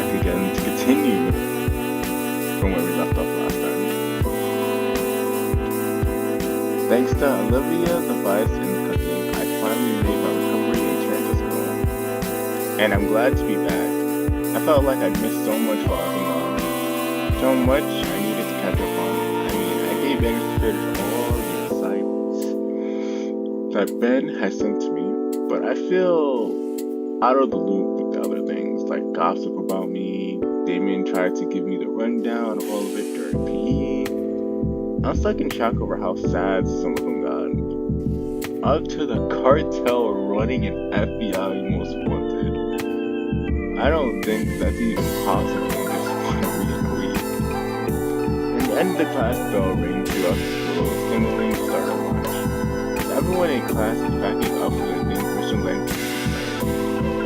back again to continue from where we left off last time. Thanks to Olivia's advice and cooking, I finally made my recovery and returned to school. And I'm glad to be back. I felt like I'd missed so much while I've been gone. So much I needed to catch up on. I mean, I gave Gator all the insights that Ben has sent to me, but I feel out of the loop with the other things, like gossip about me. Damien tried to give me the rundown of all of it during PE. I'm stuck in shock over how sad some of them got. Up to the cartel running an FBI most wanted. I don't think that's even possible in this 1 week. And the end of the class bell rang throughout the school, signaling the start of lunch. Everyone in class is backing up for the thing Mr. Langton.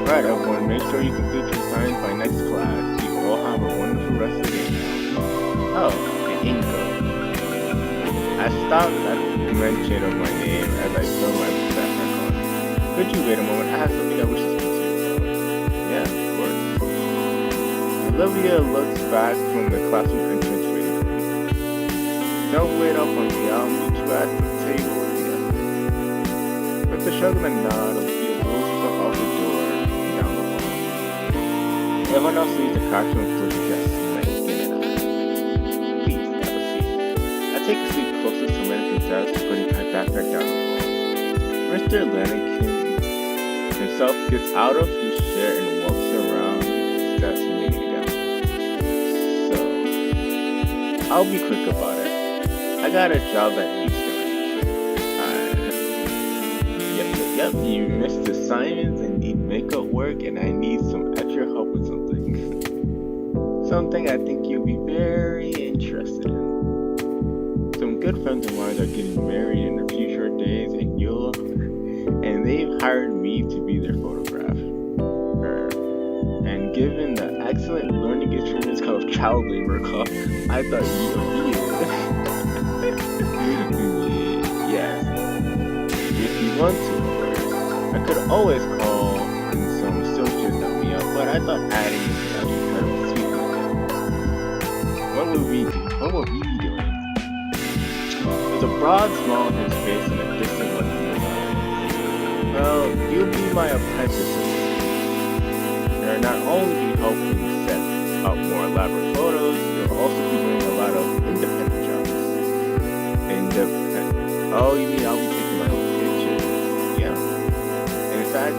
Alright everyone, make sure you complete your assignments by next class. You all have a wonderful rest of the day now. Oh, and Inko. I stopped at the mention of my name as I saw my backpack on. Could you wait a moment? I have something I wish to speak to you about. Yeah, of course. Olivia looks back from the classroom entrance waiting for me. Don't wait up on me, I'll meet you at the table with the others. With a shrug and a nod, Olivia pulls herself out the door and down the hall. Everyone else leaves the classroom and closes their desks and let get it out. Please, have a seat. I take a seat closest to Lanigan's desk, putting my backpack down the hall. Mr. Lanigan himself gets out of his chair and walks around his desk leaning against it. So, I'll be quick about it. I got a job that needs doing. Yep, you missed assignments and need makeup work, and I need some extra help with something. Something I think you'll be very interested in. Some good friends of mine are getting married in a few short days, and they've hired me to be their photographer. And given the excellent learning experience of child labor club, I thought you'd be it. Yes. If you want to, I could always call in some associates to help me out, but I thought adding this extra kind of sweet like What would we do? What would we be doing? There's a broad smile on his face and a distant look in his eyes. Well, you'll be my apprentice. You'll not only be helping set up more elaborate photos, you'll also be doing a lot of independent jobs. Independent. Oh, you mean I'll be taking my own pictures? Yeah. And in fact,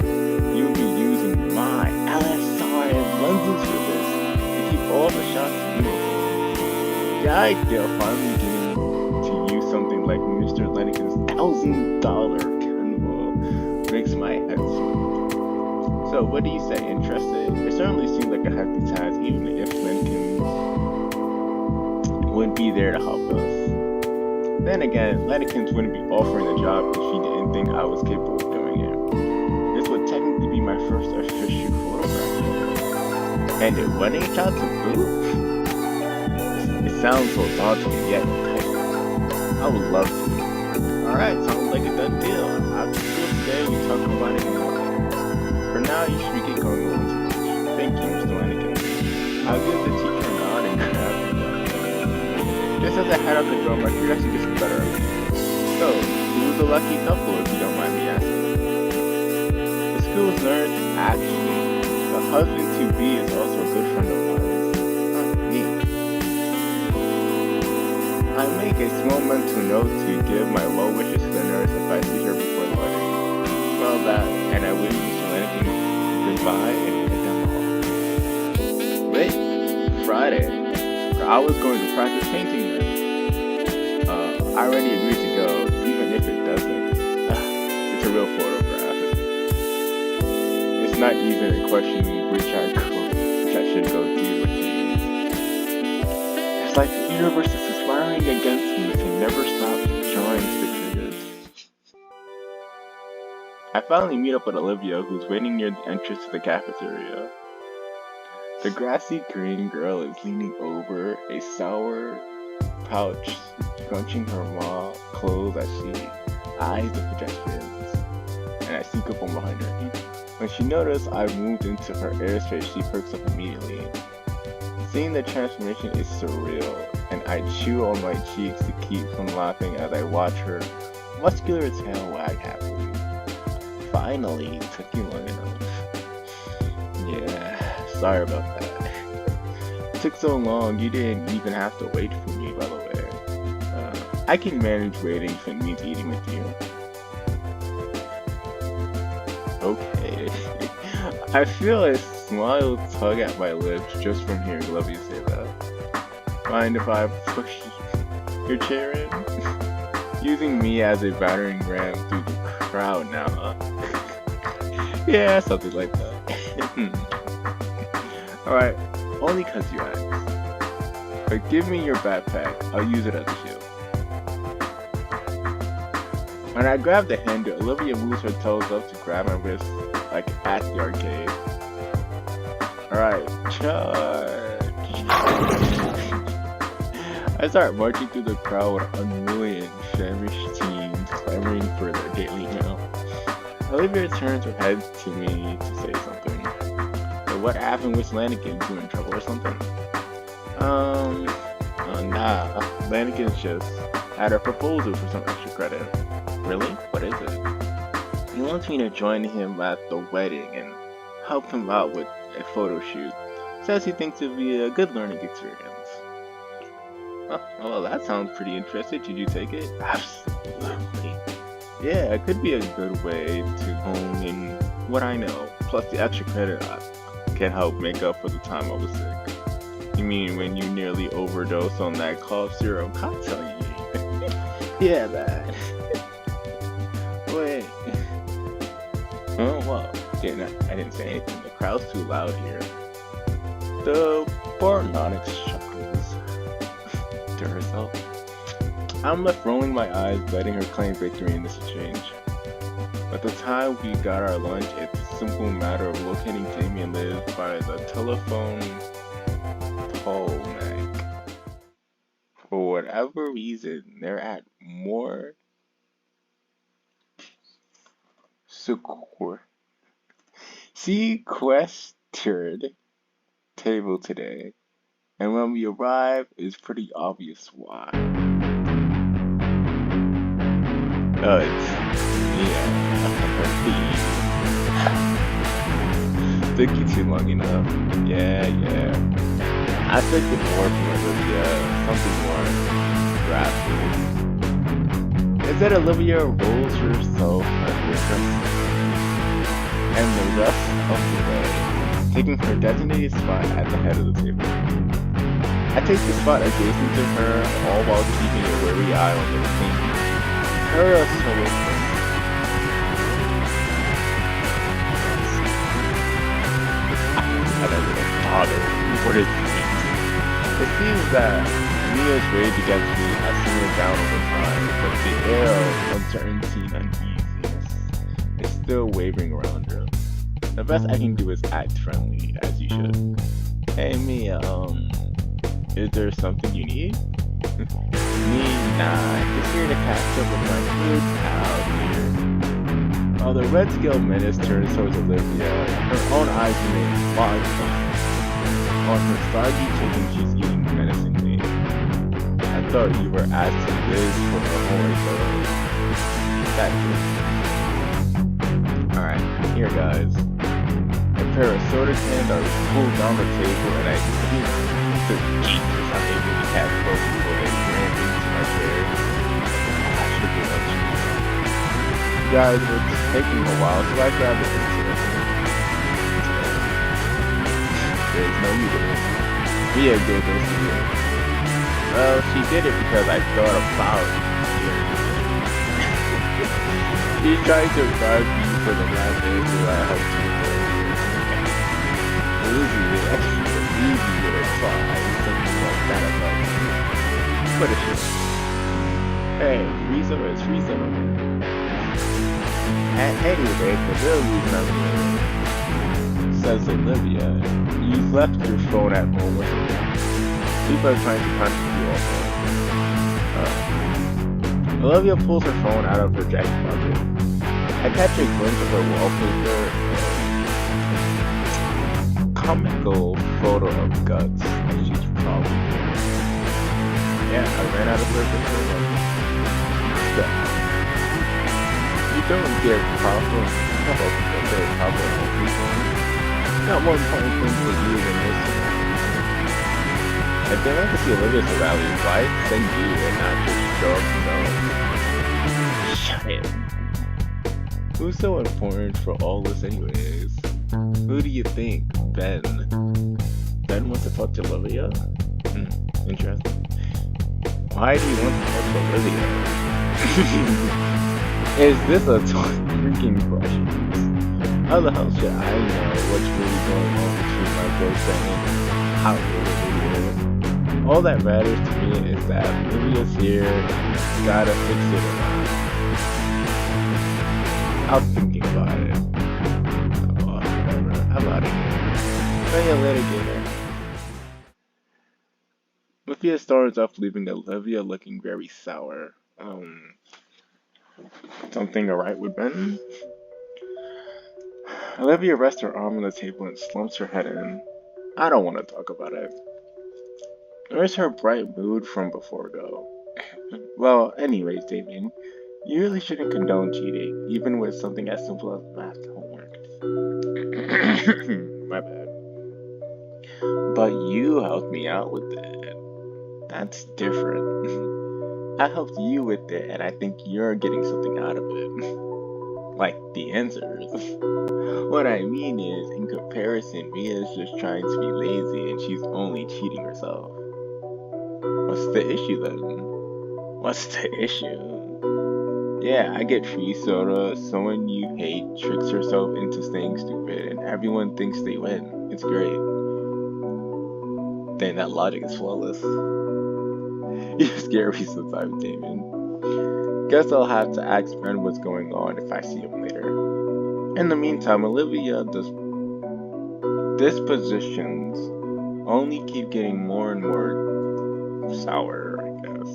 you'll be using my LSR and lenses for this to keep all the shots beautiful. The idea of finally getting to use something like Mr. Lanigan's $1,000 Canva makes my head swim. So, what do you say? Interested? It certainly seems like a hefty task, even if Lanigan's wouldn't be there to help us. Then again, Lanigan's wouldn't be offering the job if he didn't think I was capable of doing it. This would technically be my first official photograph. And it wasn't a job to boot? It sounds so daunting and yet enticing. I would love to. Alright, sounds like a done deal. After school today, we talk about it more later. For now, you should get going on to lunch. Thank you, Mr. Lanigan. I'll give the teacher a nod and grab the gun. Just as I head out the door, my curiosity gets better. So, who's the lucky couple, if you don't mind me asking? The school's nurse, actually. The husband-to-be is also a good friend of mine. Not me. I make a small mental note to give my well wishes to the nurse if I see her before the wedding. Well, that, and I wish Mr. Lanigan goodbye and head down the hall. Wait, Friday. I was going to practice painting then. I already agreed to go, even if it doesn't. It's a real photograph. It's not even a question which I should go do, which it is. It's like the universe is conspiring against me to never stop drawing stick figures. I finally meet up with Olivia, who's waiting near the entrance to the cafeteria. The grassy green girl is leaning over a sour pouch, scrunching her clothes as she eyes the projections, and I sneak up on behind her. When she noticed I moved into her airspace, she perks up immediately. Seeing the transformation is surreal, and I chew on my cheeks to keep from laughing as I watch her muscular tail wag happily. Finally, took you long enough. Yeah, sorry about that. It took so long, you didn't even have to wait for me, by the way. I can manage waiting if it means eating with you. Okay. I feel a smile tug at my lips just from hearing Lovey say that. Mind if I push your chair in? Using me as a battering ram through the crowd now, huh? Yeah, something like that. Alright, only cause you asked. But give me your backpack, I'll use it as a shield. When I grab the handle, Olivia moves her toes up to grab my wrist like at the arcade. Alright, charge! I start marching through the crowd with unruly and famished teens clamoring for their daily meal. Olivia turns her head to me to say something. So what happened with Lanigan? You in trouble or something? Nah. Lanigan's just had a proposal for some extra credit. Really? What is it? He wants me to join him at the wedding and help him out with a photo shoot. Says he thinks it'll be a good learning experience. Oh, well, that sounds pretty interesting. Did you take it? Absolutely. Yeah, it could be a good way to hone in what I know. Plus the extra credit can help make up for the time I was sick. You mean when you nearly overdosed on that cough syrup cocktail you ate? Yeah, that. Wait. Oh, well, I didn't say anything. The crowd's too loud here. The Barnonics chuckles to herself. I'm left rolling my eyes, letting her claim victory in this exchange. By the time we got our lunch, it's a simple matter of locating Jamie and Liz by the telephone pole neck. For whatever reason, they're at more sequestered table today, and when we arrive, it's pretty obvious why. Took you too long enough. Yeah. I expected more from Olivia, something more graphic. Instead, Olivia rolls herself and the rest of the way, taking her designated spot at the head of the table. I take the spot adjacent to her, all while keeping a wary eye on the thing. Her solution. I don't really bother. What is it? It seems that Mia's rage against me has simmered down over time, but the air of uncertainty and uneasiness is still wavering around her. The best I can do is act friendly, as you should. Hey Mia, is there something you need? Nah, just here to catch up with my good pal here. While the red scale menace turns towards Olivia, her own eyes remain wide on her soggy chicken she's eating menacingly. I thought you were asking Liz for her homework, so that's it. Alright, here guys. A pair of soda cans are pulled down the table and I think the Jesus I'm able to catch both before they ran into my chair. I should be much. You guys were just taking a while, so I grabbed the incident. There's no need to Mia did this to you. Well, she did it because I thought about it. She tried to bribe me for the last day so I helped you with her. Easy with extra easy with a try, something like that about me. But it's just, hey, reason is reason. At any rate, the real reason I'm here, says Olivia, you've left your phone at home with you. People are trying to contact you also. Olivia pulls her phone out of her jacket pocket. I catch a glimpse of her wallpaper and comical photo of guts that she's probably doing. Yeah, I ran out of purpose for stuff. You don't get proper, not more important thing for you than this. If they like to see Olivia's rally, why send you and not just show up? Shut it. Who's so important for all this anyways? Who do you think? Ben? Ben wants to talk to Olivia? Interesting. Why do you want to talk to Olivia? Is this a freaking question? How the hell should I know what's really going on between my boyfriend and how Olivia is? All that matters to me is that Olivia's here, gotta fix it or not. I'm thinking about it. Oh, whatever. I'm out of here. See you later, Gator. Olivia starts off leaving Olivia looking very sour. Something alright with Ben? Olivia rests her arm on the table and slumps her head in. I don't want to talk about it. Where's her bright mood from before though? Well, anyways, Damien, you really shouldn't condone cheating, even with something as simple as math homework. My bad. But you helped me out with it. That's different. I helped you with it, and I think you're getting something out of it. Like the answers. What I mean is, in comparison, Mia's just trying to be lazy and she's only cheating herself. What's the issue then? What's the issue? Yeah, I get free soda, someone you hate tricks herself into staying stupid, and everyone thinks they win. It's great. Dang, that logic is flawless. You're scary sometimes, Damon. Guess I'll have to ask Ben what's going on if I see him later. In the meantime, Olivia's dispositions only keep getting more and more sour, I guess.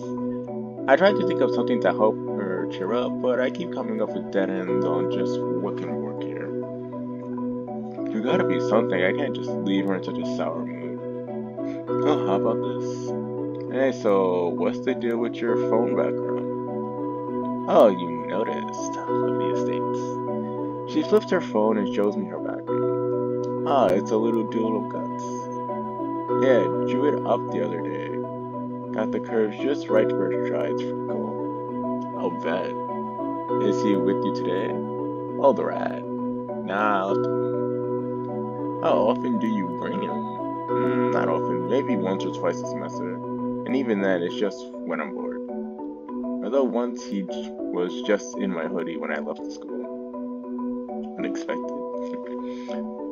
I tried to think of something to help her cheer up, but I keep coming up with dead ends on just what can work here. There gotta be something. I can't just leave her in such a sour mood. Oh, how about this? Hey, so what's the deal with your phone background? Oh, you noticed, Olivia states. She flips her phone and shows me her background. Ah, it's a little duel of guts. Yeah, drew it up the other day. Got the curves just right first try, it's pretty cool. I'll bet. Is he with you today? Oh, the rat. Nah, I'll have to move. How often do you bring him? Not often, maybe once or twice a semester. And even then, it's just when I'm bored. Although once he was just in my hoodie when I left the school. Unexpected.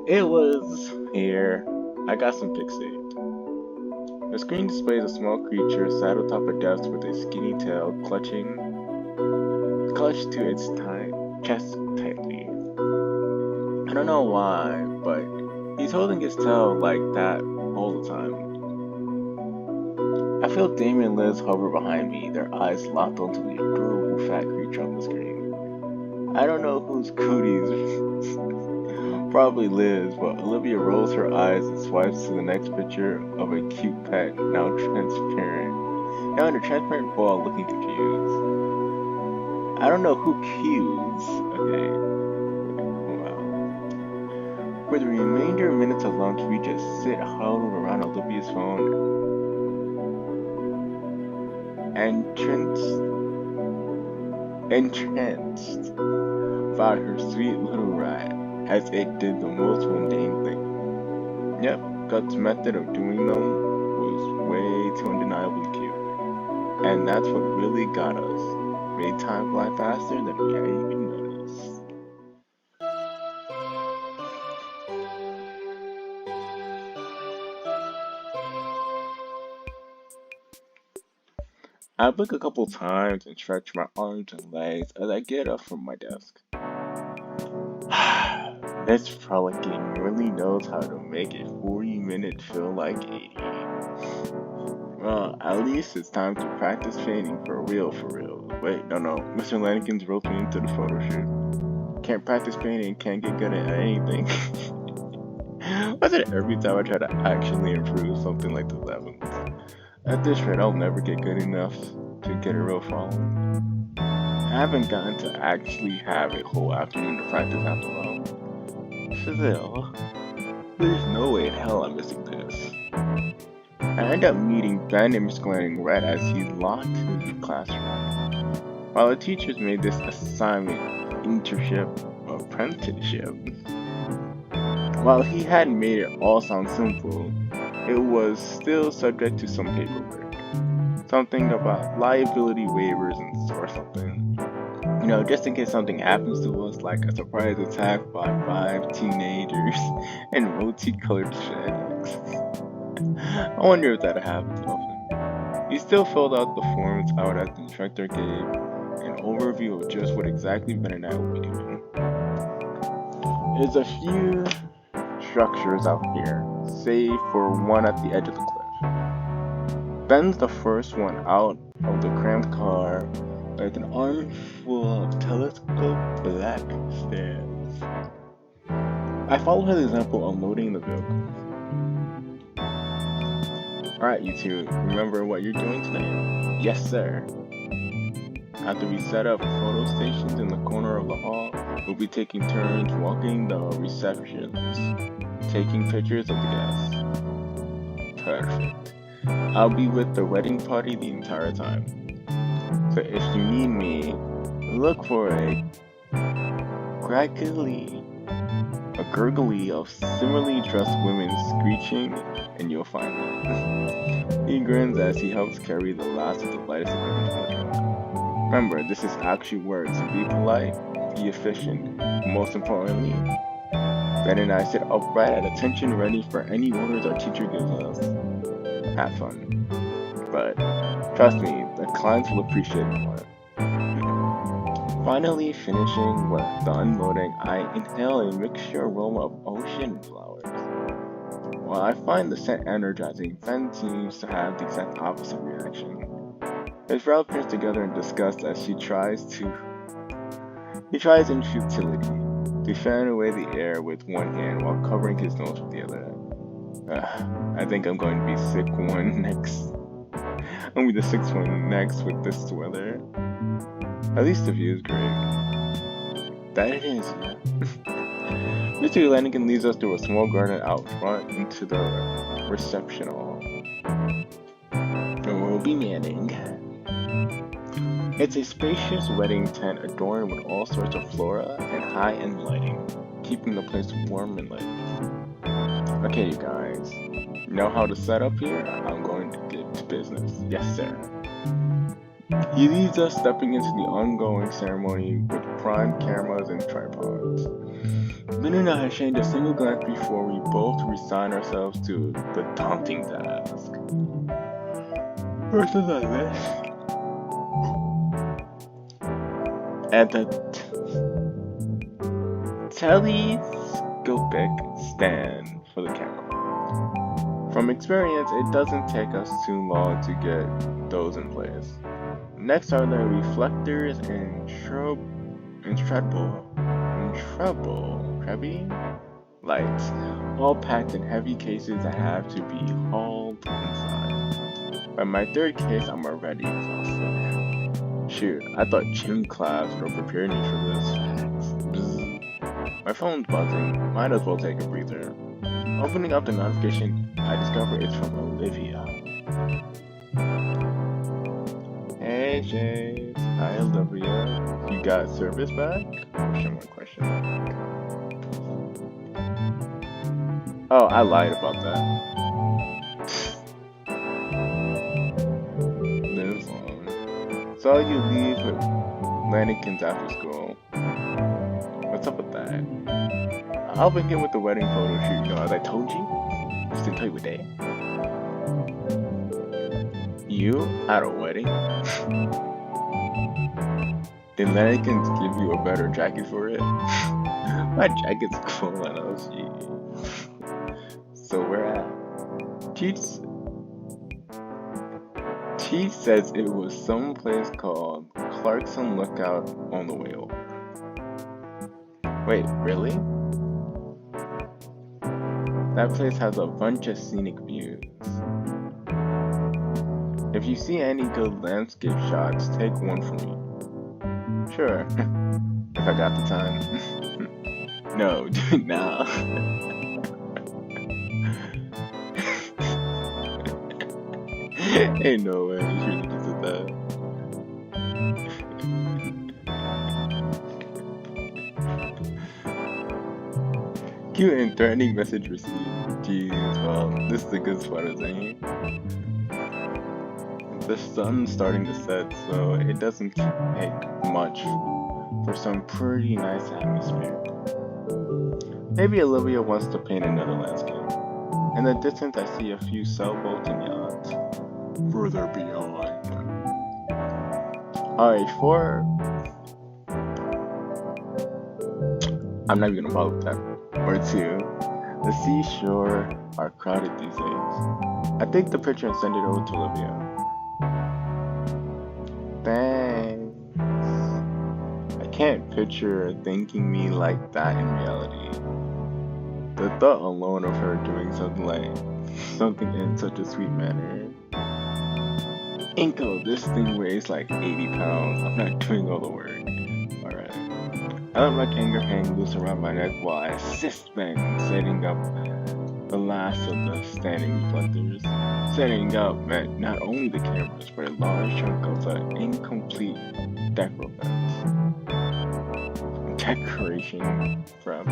It was here. I got some pics saved. The screen displays a small creature sat atop a desk with a skinny tail clutched to its chest tightly. I don't know why, but he's holding his tail like that all the time. I feel Damien and Liz hover behind me, their eyes locked onto the adorable fat creature on the screen. I don't know whose cooties, probably Liz, but Olivia rolls her eyes and swipes to the next picture of a cute pet, now in a transparent ball looking confused. I don't know who cues, okay. Wow. For the remainder minutes of lunch, we just sit huddled around Olivia's phone, entranced by her sweet little rat, as it did the most mundane thing. Yep, Gut's method of doing them was way too undeniably cute. And that's what really got us. Made time fly faster than we had even noticed. I blink a couple times and stretch my arms and legs as I get up from my desk. This frolicking really knows how to make a 40-minute feel like 80. Well, at least it's time to practice painting for real. Wait, no, Mr. Lanigan's roped me into the photo shoot. Can't practice painting, can't get good at anything. What Why is it every time I try to actually improve something like this happens? At this rate, I'll never get good enough to get a real following. I haven't gotten to actually have a whole afternoon to practice after all. Still, there's no way in hell I'm missing this. I end up meeting Ben and Miss Glenn right as he locked his classroom. While the teachers made this assignment internship apprenticeship, while he had made it all sound simple, it was still subject to some paperwork. Something about liability waivers or something. You know, just in case something happens to us, like a surprise attack by 5 teenagers and multicolored FedEx. I wonder if that happens often. He still filled out the forms out as the instructor gave an overview of just what exactly Ben and I will be doing. There's a few structures out here, save for one at the edge of the cliff. Ben's the first one out of the cramped car with an armful of telescope black stairs. I follow his example, unloading the vehicle. Alright, you two, remember what you're doing tonight? Yes, sir. After we set up photo stations in the corner of the hall, we'll be taking turns walking the receptions, taking pictures of the guests. Perfect. I'll be with the wedding party the entire time. So if you need me, look for a gurgly of similarly dressed women screeching, and you'll find me. He grins as he helps carry the last of the lightest equipment to the trunk. Remember, this is actually work, so be polite, be efficient, and most importantly, Ben and I sit upright at attention ready for any orders our teacher gives us. Have fun. But trust me, the clients will appreciate it more. Finally finishing with the unloading, I inhale a mixture aroma of ocean flowers. While I find the scent energizing, Ben seems to have the exact opposite reaction. His brows pinch together in disgust as he tries in futility to fan away the air with one hand while covering his nose with the other. I think I'm going to be the sixth one next with this weather. At least the view is great. That it is, yeah. Mr. Lanigan leads us through a small garden out front into the reception hall. And we'll be manning. It's a spacious wedding tent adorned with all sorts of flora and high-end lighting, keeping the place warm and lit. Okay, you guys, you know how to set up here? I'm going to get to business. Yes, sir. He leads us stepping into the ongoing ceremony with prime cameras and tripods. Ben and I exchanged a single glance before we both resign ourselves to the daunting task. First on the list, at the telescopic stand for the camera. From experience, it doesn't take us too long to get those in place. Next are the reflectors and trebby lights, all packed in heavy cases that have to be hauled inside. By my third case, I'm already exhausted. Shoot, I thought gym class would have prepared me for this. Bzz. My phone's buzzing, might as well take a breather. Opening up the notification, I discover it's from Olivia. Hey Chase, hi Olivia, you got service back? Question mark. Oh, I lied about that. Live long. Saw you leave with Lannington's after school. What's up with that? I'll begin with the wedding photo shoot, you know, as I told you. Just didn't tell you a day. You at a wedding? Did Lannington's give you a better jacket for it? My jacket's cool and OG. So we're at Cheech says it was some place called Clarkson Lookout on the way over. Wait, really? That place has a bunch of scenic views. If you see any good landscape shots, take one from me. Sure, if I got the time. No, do it now. Ain't no way you really just did that. Cute and threatening message received. Jeez, well, this is a good spot, isn't it? The sun's starting to set, so it doesn't take much for some pretty nice atmosphere. Maybe Olivia wants to paint another landscape. In the distance, I see a few sailboats and yachts. Further beyond. Alright, I'm not even gonna bother with that. Or 2. The seashore are crowded these days. I take the picture and send it over to Olivia. Thanks. I can't picture her thanking me like that in reality. The thought alone of her doing something in such a sweet manner. Inko, this thing weighs like 80 pounds. I'm not doing all the work. Alright. I let my kangaroo hang loose around my neck while I assist Ben setting up the last of the standing reflectors. Setting up meant not only the cameras, but a large chunk of the incomplete decoration from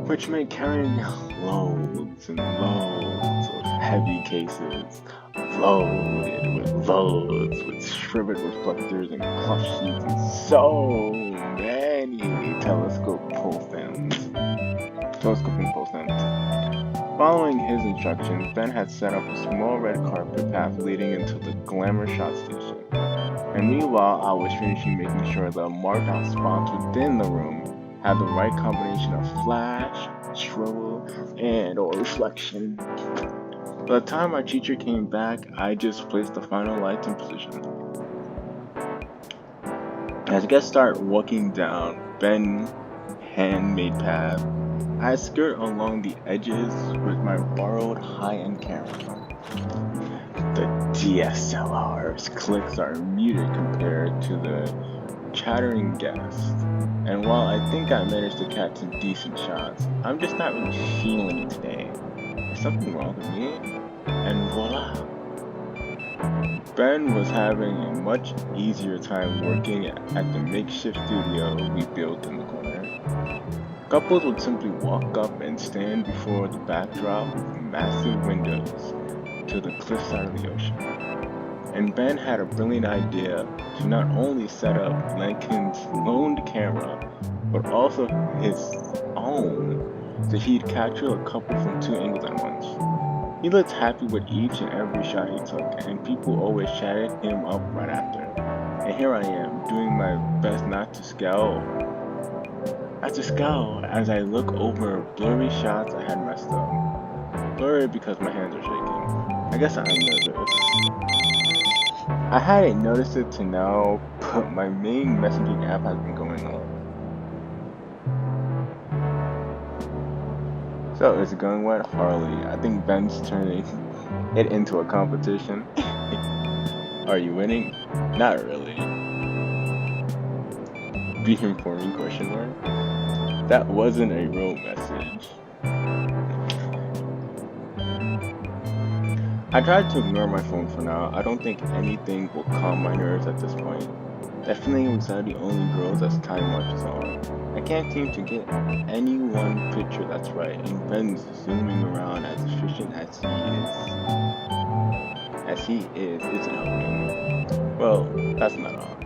which meant carrying loads and loads of heavy cases, loaded with loads with shriveled reflectors and cloth sheets and so many telescoping pole stands. Following his instructions, Ben had set up a small red carpet path leading into the glamour shot station. And meanwhile, I was finishing making sure the marked out spots within the room had the right combination of flash, shrivel, and or reflection. By the time our teacher came back, I just placed the final lights in position. As guests start walking down Ben's handmade path, I skirt along the edges with my borrowed high-end camera. The DSLR's clicks are muted compared to the chattering guests, and while I think I managed to catch some decent shots, I'm just not really feeling it today. Is something wrong with me? And voila! Ben was having a much easier time working at the makeshift studio we built in the corner. Couples would simply walk up and stand before the backdrop of massive windows to the cliffside of the ocean. And Ben had a brilliant idea to not only set up Lincoln's loaned camera, but also his own, so he'd capture a couple from 2 angles at once. He looked happy with each and every shot he took, and people always chatted him up right after. And here I am, doing my best not to scowl as I look over blurry shots I had messed up. Blurry because my hands are shaking. I guess I'm nervous. I hadn't noticed it till now, but my main messaging app has been going on. So, is it going well? Hardly. I think Ben's turning it into a competition. Are you winning? Not really. Be informing ? That wasn't a real message. I tried to ignore my phone for now. I don't think anything will calm my nerves at this point. That feeling of anxiety only grows as time marches on. I can't seem to get any one picture that's right, and Ben's zooming around as efficient as he is isn't helping. Well, that's not all.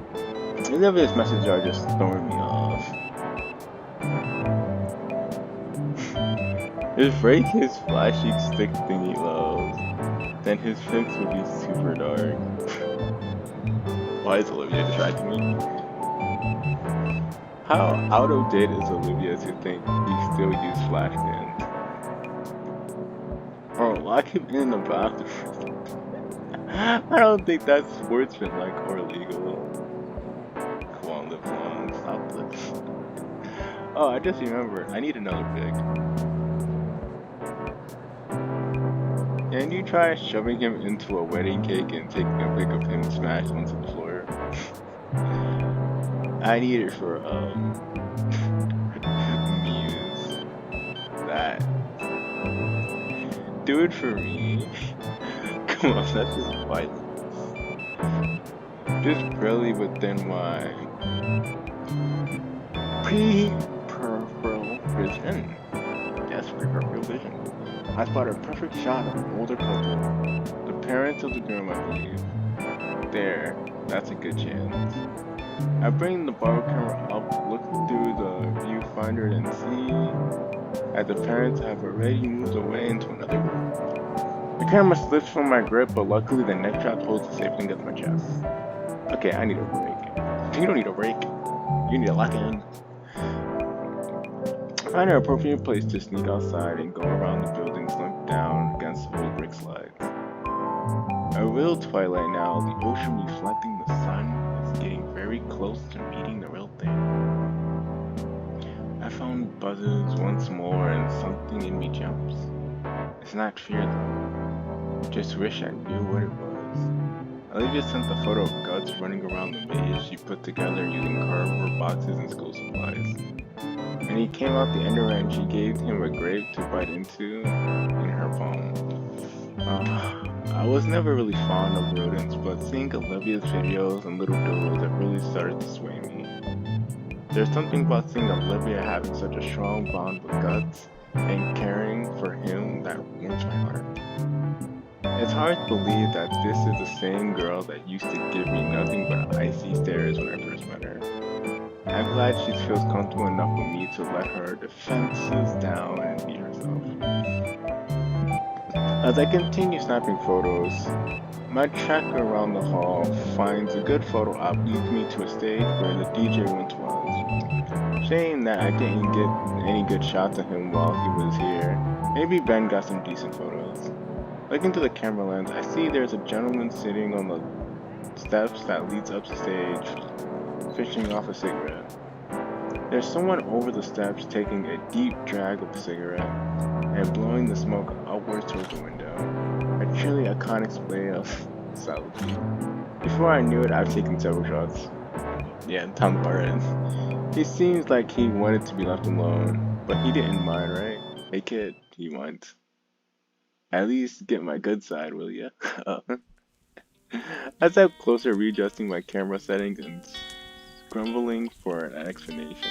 Olivia's messages are just throwing me off. If Ray his flashy stick thingy lows, then his pics will be super dark. Why is Olivia distracting me? How out of date is Olivia to think we still use flash cams? Or lock him in the bathroom? I don't think that's sportsmanlike or legal. Come on, live long, stop this. Oh, I just remembered, I need another pic. Can you try shoving him into a wedding cake and taking a pic of him smashed onto the floor? I need it for Muse. That. Do it for me. Come on, that's just violence. Just barely within my pre-peripheral vision. Yes, pre-peripheral vision. I spot a perfect shot of an older couple. The parents of the groom, I believe. There, that's a good chance. I bring the borrow camera up, look through the viewfinder, and see that the parents have already moved away into another room. The camera slips from my grip, but luckily the neck strap holds it safely against my chest. Okay, I need a break. You don't need a break. You need to lock in. Find an appropriate place to sneak outside and go around the building, slump down against the old brick slides. A real twilight now, the ocean reflecting the sun is getting very close to meeting the real thing. I found buzzes once more and something in me jumps. It's not fear though, just wish I knew what it was. Olivia sent the photo of Guts running around the maze she put together using cardboard boxes and school supplies. When he came out the end end, she gave him a grape to bite into in her palm. I was never really fond of rodents, but seeing Olivia's videos and little doodles, it really started to sway me. There's something about seeing Olivia having such a strong bond with Guts and caring for him that warms my heart. It's hard to believe that this is the same girl that used to give me nothing but icy stares when I first met her. I'm glad she feels comfortable enough with me to let her defenses down and be herself. As I continue snapping photos, my tracker around the hall finds a good photo op leads me to a stage where the DJ once was. Shame that I didn't get any good shots of him while he was here. Maybe Ben got some decent photos. Looking to the camera lens, I see there's a gentleman sitting on the steps that leads up the stage, fishing off a cigarette. There's someone over the steps taking a deep drag of the cigarette and blowing the smoke upwards towards the window. A truly iconic display of salvage. Before I knew it, I've taken several shots. Yeah, time to bar in. He seems like he wanted to be left alone, but he didn't mind, right? Hey kid, he minds. At least get my good side, will ya? As I'm closer readjusting my camera settings and scrambling for an explanation.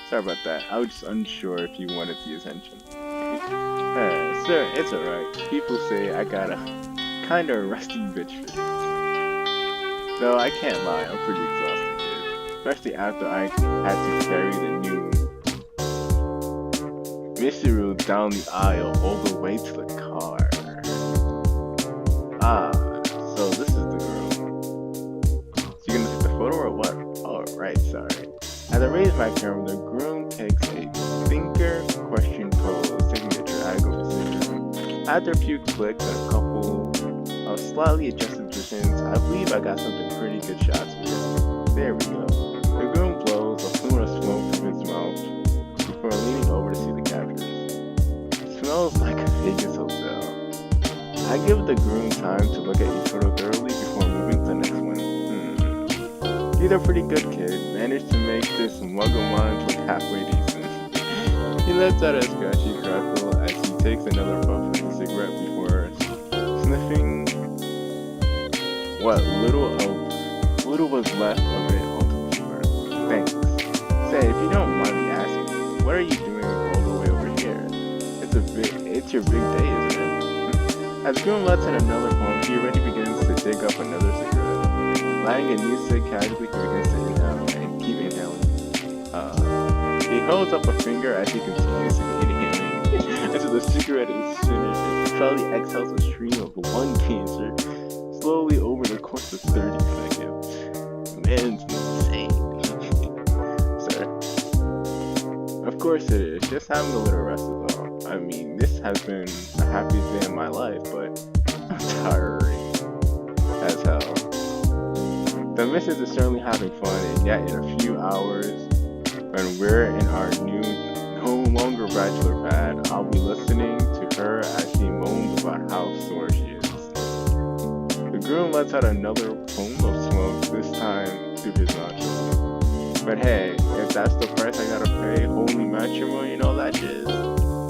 Sorry about that, I was just unsure if you wanted the attention. Sir, it's alright. People say I got a kinda rusty bitch face. Though I can't lie, I'm pretty exhausted, kid. Especially after I had to carry the new Mitsuru down the aisle all the way to the car. Ah, so this is the girl. So you gonna take the photo or what? Oh, right, sorry. As I raise my camera, the groom takes a thinker question pose, taking a drag of his cigarette. After a few clicks and a couple of slightly adjusted positions, I believe I got something pretty good shots here. There we go. The groom blows a plume of smoke from his mouth before leaning over to see the captures. It smells like a Vegas hotel. I give the groom time to look at each photo thoroughly before moving to the next one. These are pretty good, kid. Managed to make this mug of mine look halfway decent. He lets out a scratchy crackle as he takes another puff of the cigarette before sniffing what little was left of it onto the floor. Thanks. Say, if you don't mind me asking, what are you doing all the way over here? It's your big day, isn't it? As Groom lets in another pump, he already begins to dig up another cigarette. Lighting a new cig casually, he begins to inhale and keep inhaling. He holds up a finger as he continues inhaling until the cigarette is finished and slowly exhales a stream of lung cancer slowly over the course of 30 seconds. Man's insane. Sir. Of course it is, just having a little rest is all. I mean, this has been the happiest day of my life, but I'm tiring as hell. The missus is certainly having fun, and yet in a few hours, when we're in our new, no longer bachelor pad, I'll be listening to her as she moans about how sore lets out another plume of smoke, this time through his nostrils. But hey, if that's the price I gotta pay, holy matrimony and all that shit,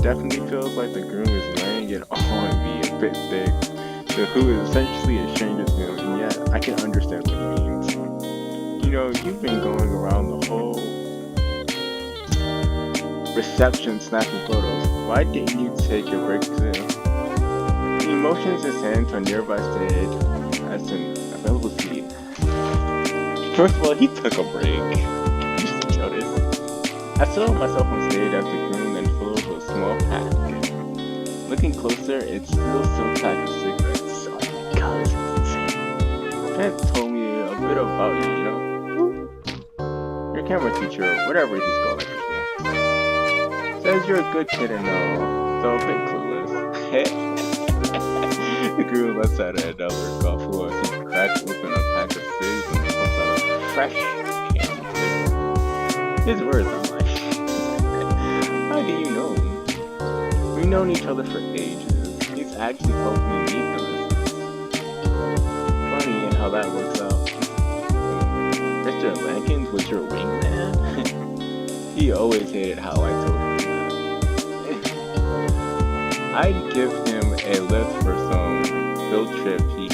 definitely feels like the groom is laying it on me a bit thick. The who is essentially a stranger to him, and yet I can understand what he means. You know, you've been going around the whole reception snapping photos. Why didn't you take your break too? He motions his hand to a nearby stage as an available seat. First of all, he took a break. Just noticed. I saw myself on stage as the groom then filled with a small pack. Looking closer, it's still so packed with cigarettes. Oh my god, this is insane. Ted told me a bit about you, you know? Your camera teacher, or whatever he's called at school. Says you're a good kid and all, though a bit clueless. The groom lets out another guffaw as he cracks open a pack of cigs and pulls out a fresh can of cigarettes. His words, I'm like, how do you know him? We've known each other for ages. He's actually helped me meet them. Funny how that works out. Mr. Lankins was your wingman? He always hated how I told him that. I'd give him a lift for some field trip he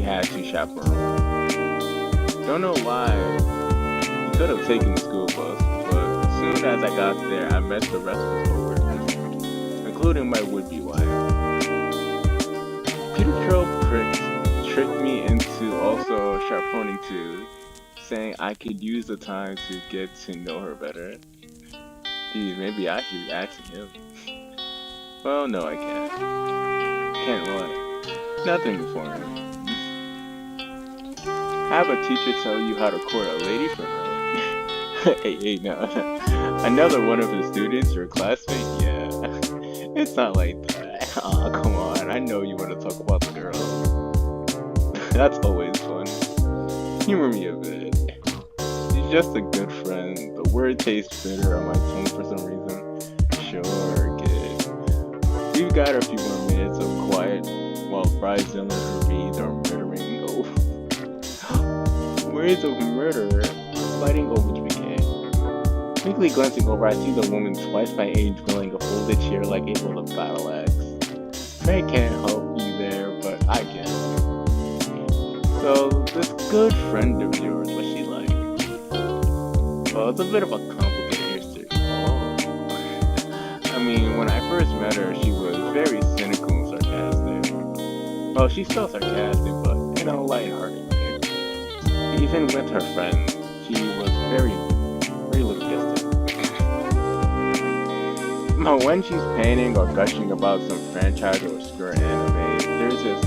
had to chaperone. Don't know why. He could have taken the school bus, but as soon as I got there, I met the rest of his coworkers, including my would-be wife. Peter tricked me into also chaperoning too, saying I could use the time to get to know her better. Geez, maybe I should be asking him. Well, no, I can't. Can't what? Nothing for him. Have a teacher tell you how to court a lady friend, right? hey, no. Another one of his students, your classmate? Yeah. It's not like that. Aw, come on. I know you want to talk about the girl. That's always fun. Humor me a bit. She's just a good friend. The word tastes bitter on my tongue for some reason. Sure, kid. We've got a few more minutes of quiet while Bryson and her beads are murdering. Words of murder sliding over to me. Quickly glancing over, I see the woman twice my age wielding a folded chair like it was a battle axe. Trey can't help you there, but I can. So, this good friend of yours, what's she like? Well, it's a bit of a complicated history. I mean, when I first met her, she was very cynical and sarcastic. Well, she's still sarcastic, but in a lighthearted way. Even with her friends, she was very distant. But when she's painting or gushing about some franchise or obscure anime, there's this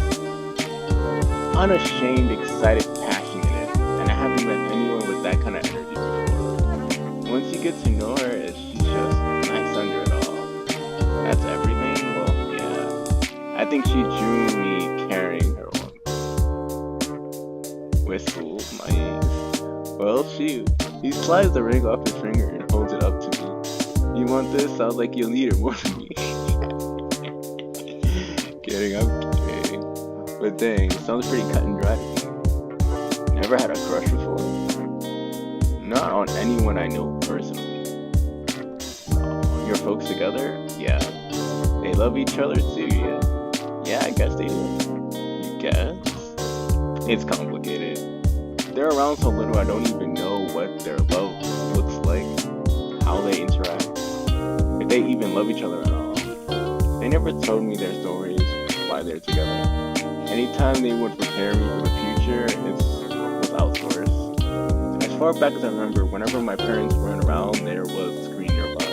unashamed, excited passion in it, and I haven't met anyone with that kind of energy before. Once you get to know her, she's just nice under it all. That's everything? Well, yeah. I think she drew me carrying her once. Whistle, my ears. Well, shoot. He slides the ring off his finger and holds it up to me. You want this? Sounds like you'll need it more than me. Kidding, I'm kidding. But dang, it sounds pretty cut and dry to me. Never had a crush before. Not on anyone I know personally. Your folks together? Yeah. They love each other too, yeah. Yeah, I guess they do. You guess? It's complicated. They're around so little I don't even know what their love looks like, how they interact, if they even love each other at all. They never told me their stories, why they're together. Anytime they would prepare me for the future, it was outsourced. As far back as I remember, whenever my parents weren't around, there was a screen nearby,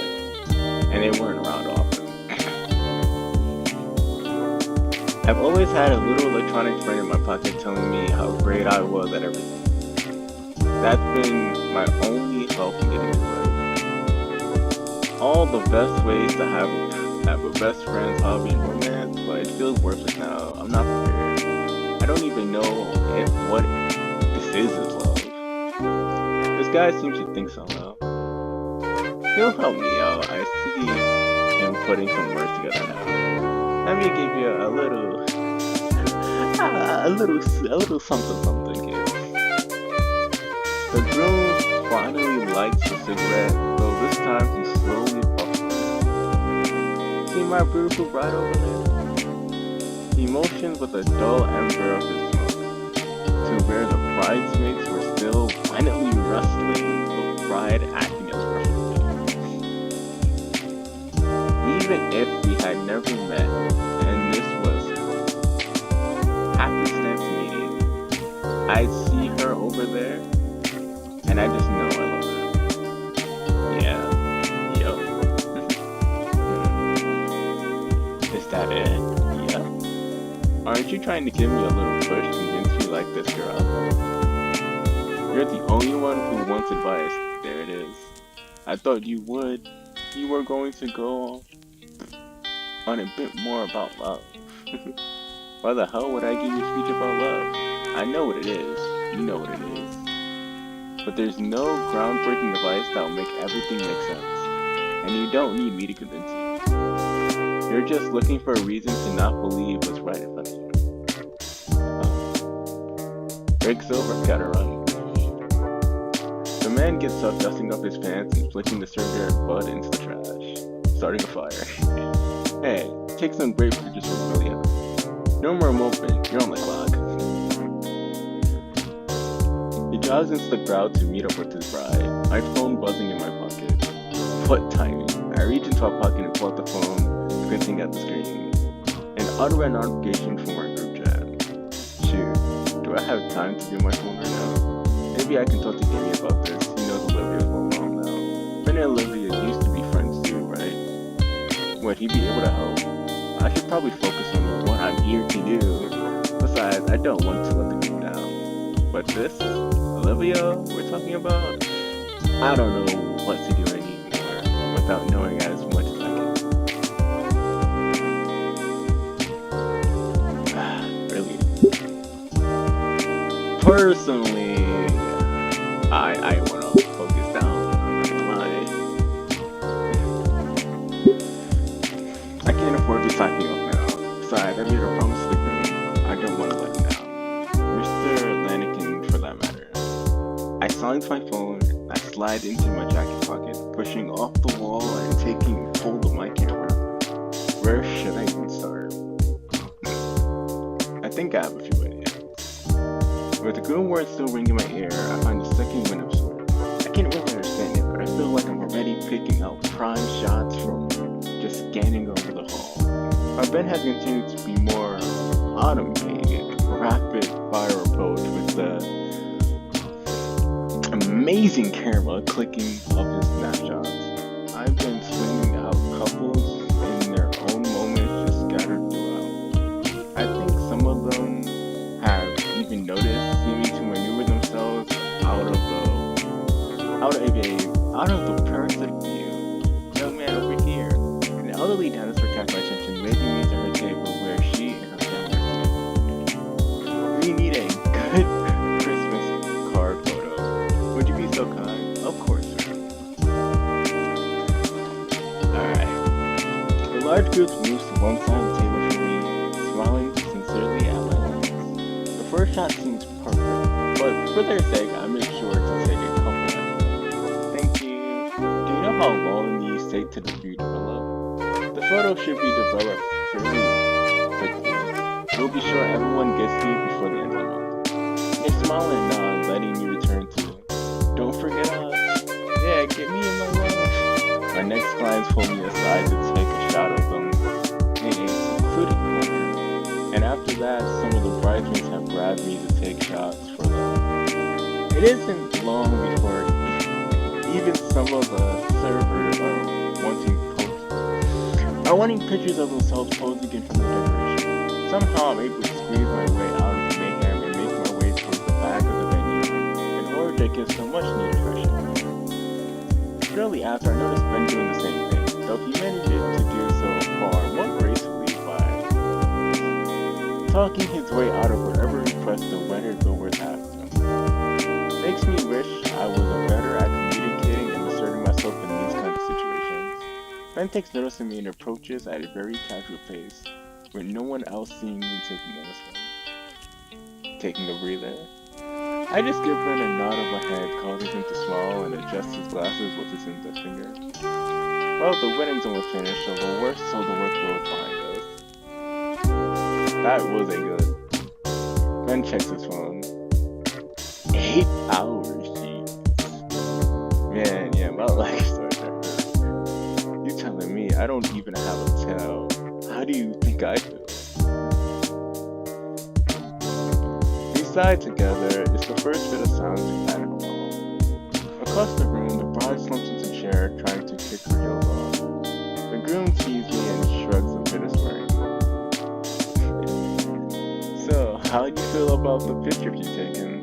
and they weren't around often. I've always had a little electronic friend in my pocket telling me how great I was at everything. That's been my only help in getting through it. All the best ways to have a best friend's hobby and romance, but it feels worthless now. I'm not prepared. I don't even know if what this is love. This guy seems to think so now. He'll help me out. I see him putting some words together now. Let me give you a little a little something, something, kid. The groom finally lights the cigarette, though this time he slowly puffs it. See my beautiful bride over there? He motions with a dull ember of his smoke to where the bridesmaids were still violently wrestling the bride acting as referee. Even if we had never met, and this was happenstance meeting, I'd see her over there, and I just know I love her. Yeah, yo. Is that it? Yeah. Aren't you trying to give me a little push to convince you like this girl? You're the only one who wants advice. There it is. I thought you would. You were going to go on a bit more about love. Why the hell would I give you a speech about love? I know what it is. You know what it is. But there's no groundbreaking advice that will make everything make sense. And you don't need me to convince you. You're just looking for a reason to not believe what's right in front of you. Breaks over, gotta run. The man gets up, dusting up his pants and flicking the cigarette butt into the trash, starting a fire. Hey, take some grapefruit juice from Amelia. No more moping, you're on the clock. He jogs into the crowd to meet up with his bride, my phone buzzing in my pocket. What timing? I reach into my pocket and pull out the phone, squinting at the screen. An auto notification from our group chat. Shoot, do I have time to be on my phone right now? Maybe I can talk to Jamie about this. He knows Olivia for a while now. Ben and Olivia used to be friends too, right? Would he be able to help? I should probably focus on what I'm here to do. Besides, I don't want to let the group down. But this, Olivia, we're talking about? I don't know what to do anymore without knowing as much as I can. Really? Personally, I want to focus down. I'm not gonna lie. I can't afford to sign me off now. Besides, I made a promise to the groom. I don't want to let him down. Mr. Lanigan, for that matter. I silence my phone. I slide into my jacket pocket, pushing off the wall and taking hold of my camera. Where should I even start? I think I have a few ideas. With the groom words still ringing in my ear, I find the second wind of sword. I can't really understand it, but I feel like I'm already picking out prime shots from just scanning over the hall. Our bed has continued to be more automated, rapid fire approach with the amazing camera clicking of his snapshots. I've been swinging out couples in their own moments just scattered throughout. I think some of them have even noticed seeming to maneuver themselves out of the parasitic view. Young man over here. An elderly dinosaur catch my attention, waving me to her table where she and her family are sitting. We need a good Christmas card photo. Would you be so kind? Of course, sir. Alright. The large group moves to one side of the table for me, smiling sincerely at my lens. The first shot seems perfect, but for their sake, I make sure to take a couple extra. Thank you. Do you know how long these take to develop? The photo should be developed fairly quickly. We'll be sure everyone gets to it before the end of the month. They smile and nod, letting me return to, don't forget us. Yeah, get me in my life. My next clients pull me aside to take a shot of them in a secluded corner. And after that, some of the bridesmaids have grabbed me to take shots for them. It isn't long before even some of the servers are wanting pictures of themselves posing in front of the decoration. Somehow I'm able to squeeze my way out of the mayhem and make my way towards the back of the venue in order to get some much needed fresh air. Shortly after, I noticed Ben doing the same thing, though he managed to do so far more gracefully by talking his way out of whatever request the weather goers asked him. Makes me wish I was better at communicating and asserting myself in these kinds of situations. Ben takes notice of me and approaches at a very casual pace, with no one else seemingly taking notice of him. taking a breather. I just give Bryn a nod of my head, causing him to smile and adjust his glasses with his index finger. Well, the wedding's almost finished, so the worst of the workload behind us. That was a good. Ben checks his phone. 8 hours, jeez. Man, yeah, my life starts to hurt. You telling me I don't even have a tell? How do you think I feel? We sigh together. It's the first bit of silence we've had in a while. Across the room, the bride slumps into a chair, trying to kick her heels off. The groom sees me and shrugs a bit of swearing. So, how do you feel about the picture you've taken?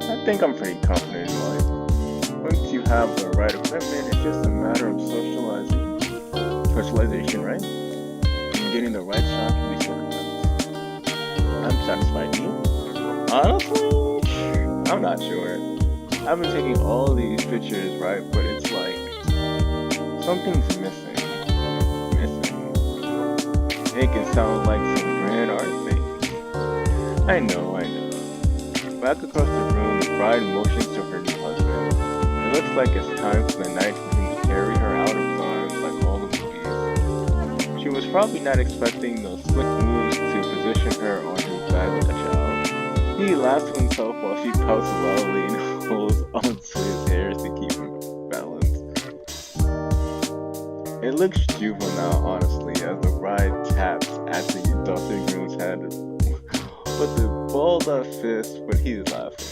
I think I'm pretty confident in life. Once you have the right equipment, it's just a matter of socialization, right? And getting the right shot for these photographs. I'm satisfied. You? Honestly, I'm not sure. I've been taking all these pictures, right? But it's like something's missing. Make it sound like some grand art thing. I know. Back across the room, the bride motions to her new husband. It looks like it's time for the night for him to carry her out of his arms like all the movies. She was probably not expecting those slick moves to position her on his back like a child. He laughs to himself while she pouts loudly and holds onto his hairs to keep him balanced. It looks juvenile, honestly, as the bride taps at the adopted groom's head with the balled up fist, but he's laughing.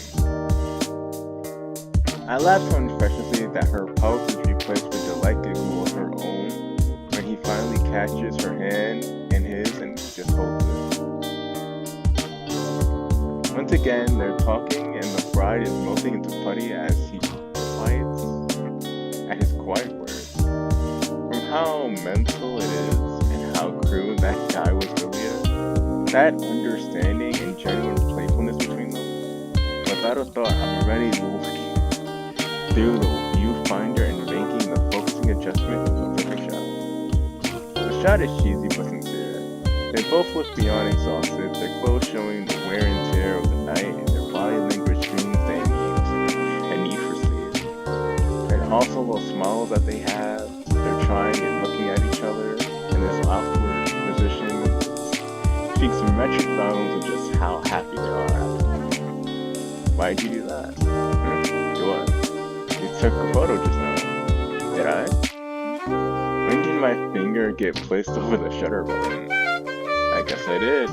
I laugh so infectiously that her pulse is replaced with delight giggle of her own when he finally catches her hand in his and just holds it. Once again, they're talking and the bride is melting into putty as he quiets at his quiet words. From how mental it is and how crude that guy was earlier, that understanding and genuine playfulness between them. Without a thought, I'm already looking through the viewfinder and making the focusing adjustment to the perfect shot. The shot is cheesy but sincere. They both look beyond exhausted, their clothes showing the wear and tear of the night, and their body language screams their need for sleep. And also those smiles that they have, they're trying and looking at each other in this awkward position. Speaks metric volumes of just how happy they are after. Why'd you do that? Do what? You took a photo just now. Did I? When did my finger get placed over the shutter button? I guess I did.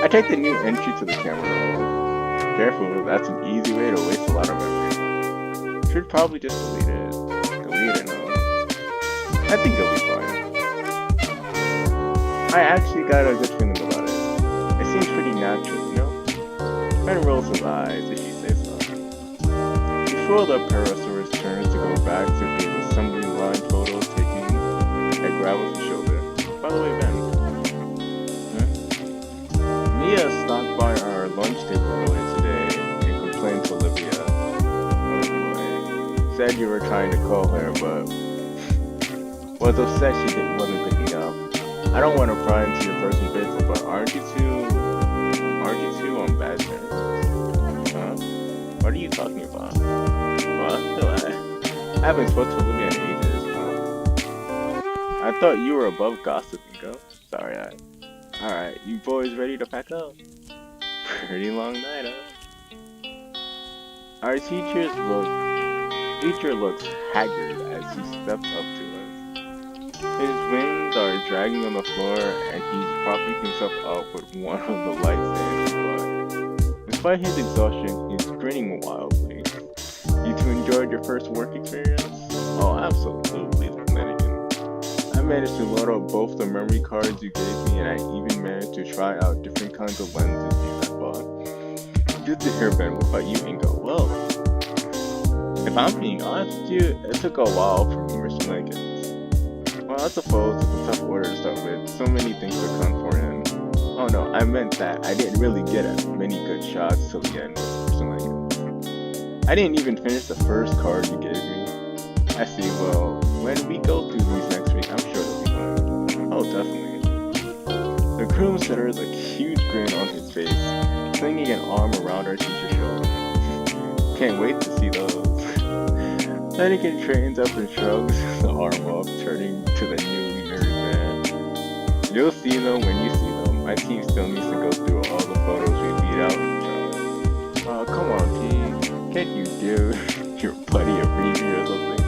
I take the new entry to the camera roll. Careful, that's an easy way to waste a lot of memory. Should probably just delete it. Delete it, no. I think it'll be fine. I actually got a good feeling about it. It seems pretty natural, you know? Ben rolls his eyes if she says so. Before the Parasaurus turns to go back to his assembly line photo taking, I grab his shoulder. By the way, Ben. Mia stopped by our lunch table earlier today and complained to Olivia. Oh boy. Said you were trying to call her, but was upset she wasn't picking up. I don't want to pry into your personal business, but aren't you two on bad terms? Huh? What are you talking about? What? I haven't spoken to Olivia in ages. I thought you were above gossiping, girl. Sorry, Alright, you boys ready to pack up? Pretty long night, huh? Our teacher looks haggard as he steps up to us. His wings are dragging on the floor and he's propping himself up with one of the lights in his butt. Despite his exhaustion, he's grinning wildly. You two enjoyed your first work experience? Oh, absolutely, Flanagan. I managed to load up both the memory cards you gave me and I even managed to try out different kinds of lenses you had bought. Good to hear, Ben. What about you, Ingo? Well, if I'm being honest with you, it took a while for me, Mr. Lincoln. Well, I suppose it's a tough order to start with. So many things to come for him. Oh no, I meant that I didn't really get as many good shots till the end, Mr. Lincoln. I didn't even finish the first card you gave me. I see, well, when we go through these next week, I'm sure they'll be fun. Oh, definitely. The groom sitter is a huge grin on his face, swinging an arm around our teacher's shoulder. Can't wait to see those. Anakin straightens up and shrugs the arm off, turning to the newly married man. You'll see them when you see them. My team still needs to go through all the photos we beat out of each other. Oh, come on, team. Can't you give your buddy a preview or something?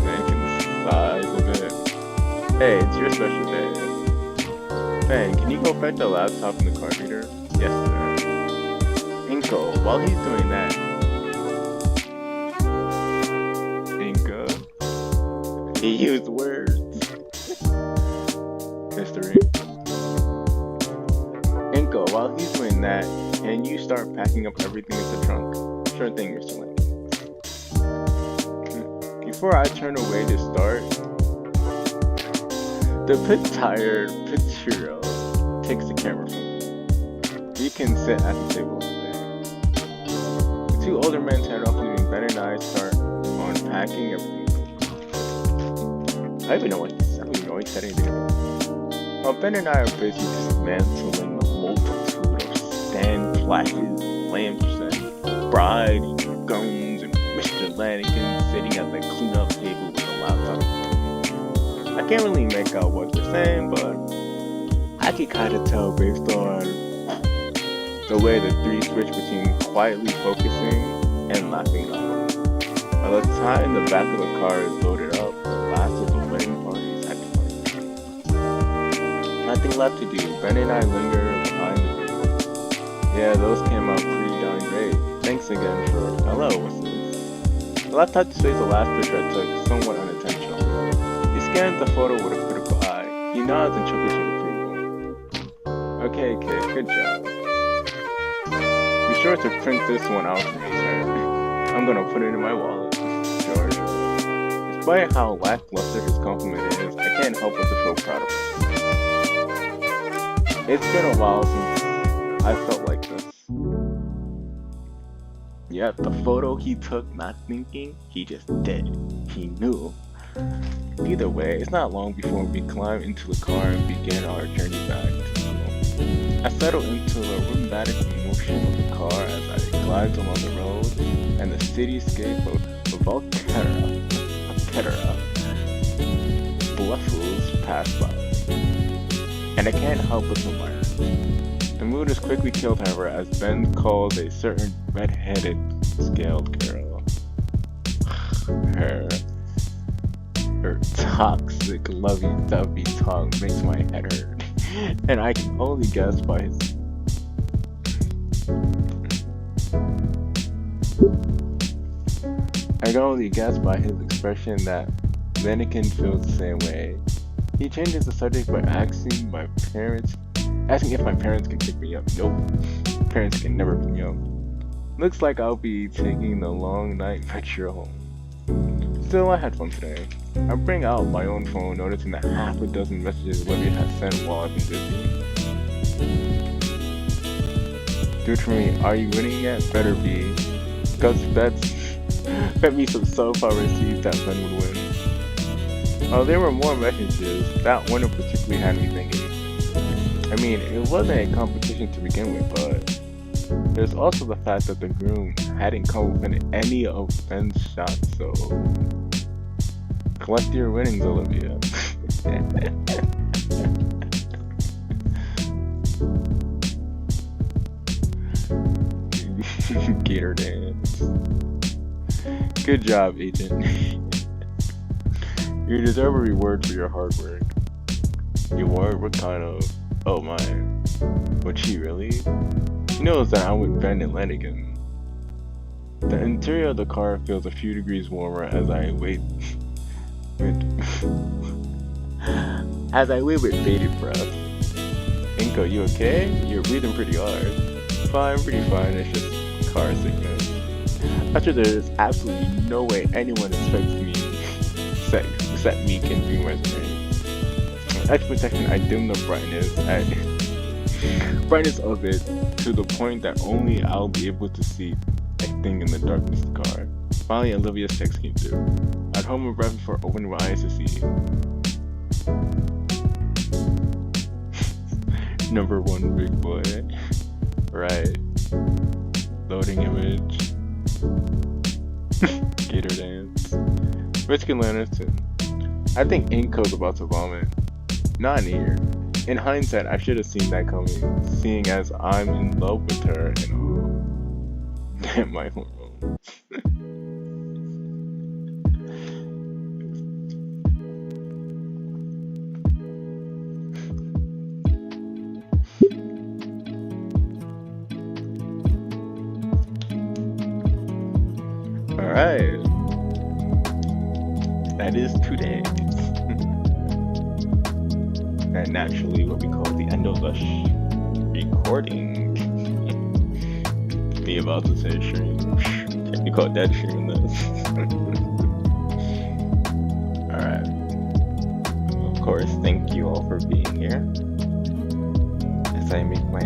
Anakin sighs a bit. Hey, it's your special day. Ben, can you go fetch the laptop and the card reader? Yes, sir. Inko, while he's doing that, he used words. History. Inko, while he's doing that, can you start packing up everything in the trunk? Sure thing, Mr. Lane. Before I turn away to start, the pit-tired Pituro takes the camera from me. You can sit at the table over there. The two older men head off, leaving Ben and I start unpacking everything. I don't even know he said anything about it. While Ben and I are busy dismantling the multitude of stand flashes, lamps, and bride guns, and Mr. Lanigan sitting at the cleanup table with a laptop. I can't really make out what they're saying, but I can kind of tell based on the way the three switch between quietly focusing and laughing loud. By the time the back of the car is loaded up, the last of the wedding parties had departed. Nothing left to do. Ben and I linger behind the group. Yeah, those came out pretty darn great. Thanks again for... Hello, what's this? The laptop displays the last picture I took, somewhat unintentional. He scans the photo with a critical eye. He nods and chuckles with approval. Okay, kid, good job. Be sure to print this one out for me, sir. I'm gonna put it in my wallet. George. Despite how lackluster his compliment is, I can't help but to feel proud of him. It's been a while since I felt like this. Yep, the photo he took not thinking, he just did. He knew. Either way, it's not long before we climb into the car and begin our journey back to school. I settle into the rheumatic motion of the car as I glide along the road, and the cityscape of Volterra bluffles past by. And I can't help but admire. The mood is quickly killed, however, as Ben calls a certain red-headed scaled girl. Her toxic, lovey-dovey tongue makes my head hurt, and I can only guess by his expression that Lanigan feels the same way. He changes the subject by asking if my parents can pick me up. Nope, parents can never pick me up. Looks like I'll be taking the long night lecture home. Still, I had fun today. I bring out my own phone, noticing that half a dozen messages Olivia has sent while I've been busy. Dude, for me, are you winning yet? Better be. Gus bet me some soap I received that Ben would win. Oh, there were more messages. That one in particular had me thinking. I mean, it wasn't a competition to begin with, but there's also the fact that the groom hadn't come within any of Ben's shots, so collect your winnings, Olivia. Gator dance. Good job, agent. You deserve a reward for your hard work. Reward? What kind of? Oh my. Would she really? She knows that I'm with Ben and Lanigan. The interior of the car feels a few degrees warmer as I wait with bated breath. Inko, you okay? You're breathing pretty hard. Fine, pretty fine. It's just car sickness. After there's absolutely no way anyone expects me except me can be my screen. Extra protection, I dim the brightness of it to the point that only I'll be able to see a thing in the darkness of the car. Finally, Olivia's text came through. I'd hold my breath before opening my eyes to see. Number one, big boy. Right. Loading image. Gator dance. Mexican Lanterson. I think Inko's about to vomit. Not in here. In hindsight, I should have seen that coming, seeing as I'm in love with her and damn my hormones. Alright. That is 2 days. And naturally what we call the end of the recording. Me about to say stream. Can you call dead stream this? Alright. Of course, thank you all for being here as I make my